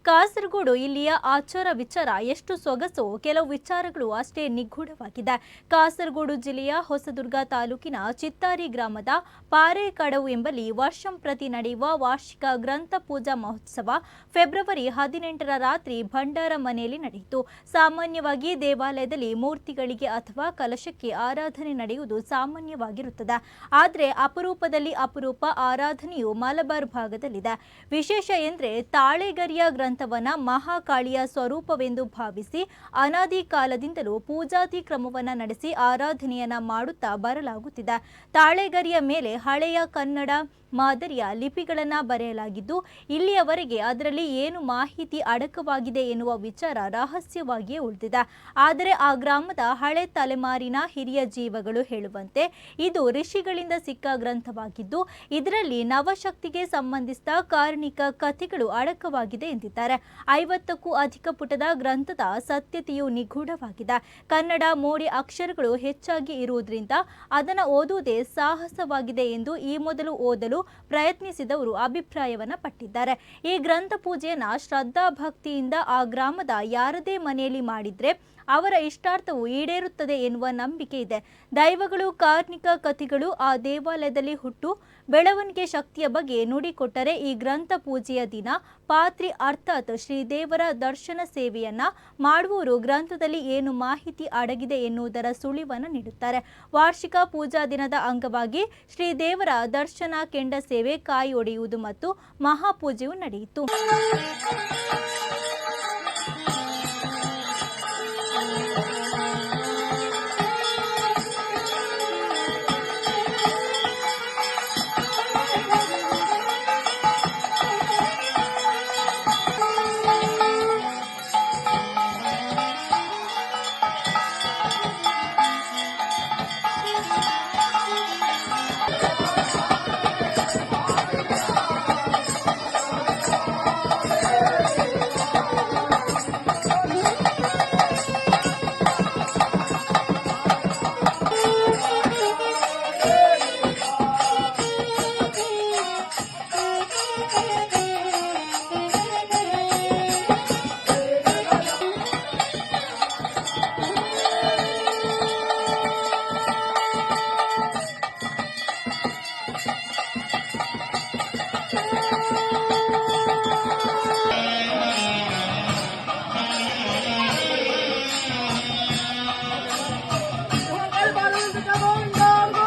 ಕಾಸರಗೋಡು ಇಲ್ಲಿಯ ಆಚಾರ ವಿಚಾರ ಎಷ್ಟು ಸೊಗಸು, ಕೆಲವು ವಿಚಾರಗಳು ಅಷ್ಟೇ ನಿಗೂಢವಾಗಿದೆ. ಕಾಸರಗೋಡು ಜಿಲ್ಲೆಯ ಹೊಸದುರ್ಗ ತಾಲೂಕಿನ ಚಿತ್ತಾರಿ ಗ್ರಾಮದ ಪಾರೇಕಡವು ಎಂಬಲ್ಲಿ ವರ್ಷಂಪ್ರತಿ ನಡೆಯುವ ವಾರ್ಷಿಕ ಗ್ರಂಥ ಪೂಜಾ ಮಹೋತ್ಸವ ಫೆಬ್ರವರಿ 18ರ ರಾತ್ರಿ ಭಂಡಾರ ಮನೆಯಲ್ಲಿ ನಡೆಯಿತು. ಸಾಮಾನ್ಯವಾಗಿ ದೇವಾಲಯದಲ್ಲಿ ಮೂರ್ತಿಗಳಿಗೆ ಅಥವಾ ಕಲಶಕ್ಕೆ ಆರಾಧನೆ ನಡೆಯುವುದು ಸಾಮಾನ್ಯವಾಗಿರುತ್ತದೆ. ಆದರೆ ಅಪರೂಪದಲ್ಲಿ ಅಪರೂಪ ಆರಾಧನೆಯು ಮಲಬಾರ್ ಭಾಗದಲ್ಲಿದೆ. ವಿಶೇಷ ಎಂದರೆ ತಾಳೆಗರಿಯ ಗ್ರಂಥವನ್ನ ಮಹಾಕಾಳಿಯ ಸ್ವರೂಪವೆಂದು ಭಾವಿಸಿ ಅನಾದಿ ಕಾಲದಿಂದಲೂ ಪೂಜಾತಿ ಕ್ರಮವನ್ನು ನಡೆಸಿ ಆರಾಧನೆಯನ್ನ ಮಾಡುತ್ತಾ ಬರಲಾಗುತ್ತಿದೆ. ತಾಳೆಗರಿಯ ಮೇಲೆ ಹಳೆಯ ಕನ್ನಡ ಮಾದರಿಯ ಲಿಪಿಗಳನ್ನು ಬರೆಯಲಾಗಿದ್ದು, ಇಲ್ಲಿಯವರೆಗೆ ಅದರಲ್ಲಿ ಏನು ಮಾಹಿತಿ ಅಡಕವಾಗಿದೆ ಎನ್ನುವ ವಿಚಾರ ರಹಸ್ಯವಾಗಿಯೇ ಉಳಿದಿದೆ. ಆದರೆ ಆ ಗ್ರಾಮದ ಹಳೆ ತಲೆಮಾರಿನ ಹಿರಿಯ ಜೀವಗಳು ಹೇಳುವಂತೆ ಇದು ಋಷಿಗಳಿಂದ ಸಿಕ್ಕ ಗ್ರಂಥವಾಗಿದ್ದು, ಇದರಲ್ಲಿ ನವಶಕ್ತಿಗೆ ಸಂಬಂಧಿಸಿದ ಕಾರಣಿಕ ಕಥೆಗಳು ಅಡಕವಾಗಿದೆ ಎಂದಿದ್ದಾರೆ. 50ಕ್ಕೂ ಅಧಿಕ ಪುಟದ ಗ್ರಂಥದ ಸತ್ಯತೆಯು ನಿಗೂಢವಾಗಿದೆ. ಕನ್ನಡ ಮೋಡಿ ಅಕ್ಷರಗಳು ಹೆಚ್ಚಾಗಿ ಇರುವುದರಿಂದ ಅದನ್ನು ಓದುವುದೇ ಸಾಹಸವಾಗಿದೆ ಎಂದು ಈ ಮೊದಲು ಓದಲು ಪ್ರಯತ್ನಿಸಿದವರು ಅಭಿಪ್ರಾಯವನ್ನ ಪಟ್ಟಿದ್ದಾರೆ. ಈ ಗ್ರಂಥ ಪೂಜೆಯನ್ನ ಶ್ರದ್ಧಾ ಭಕ್ತಿಯಿಂದ ಆ ಗ್ರಾಮದ ಯಾರದೇ ಮನೆಯಲ್ಲಿ ಮಾಡಿದ್ರೆ ಅವರ ಇಷ್ಟಾರ್ಥವು ಈಡೇರುತ್ತದೆ ಎನ್ನುವ ನಂಬಿಕೆ ಇದೆ. ದೈವಗಳು, ಕಾರ್ಣಿಕ ಕಥೆಗಳು, ಆ ದೇವಾಲಯದಲ್ಲಿ ಹುಟ್ಟು ಬೆಳವಣಿಗೆ ಶಕ್ತಿಯ ಬಗ್ಗೆ ನುಡಿಕೊಟ್ಟರೆ ಈ ಗ್ರಂಥ ಪೂಜೆಯ ದಿನ ಪಾತ್ರಿ ಅರ್ಥಾತ್ ಶ್ರೀದೇವರ ದರ್ಶನ ಸೇವೆಯನ್ನ ಮಾಡುವವರು ಗ್ರಂಥದಲ್ಲಿ ಏನು ಮಾಹಿತಿ ಅಡಗಿದೆ ಎನ್ನುವುದರ ಸುಳಿವನ್ನು ನೀಡುತ್ತಾರೆ. ವಾರ್ಷಿಕ ಪೂಜಾ ದಿನದ ಅಂಗವಾಗಿ ಶ್ರೀದೇವರ ದರ್ಶನ, ಕೆಂಡ ಸೇವೆ, ಕಾಯಿ ಒಡೆಯುವುದು ಮತ್ತು ಮಹಾಪೂಜೆಯು ನಡೆಯಿತು.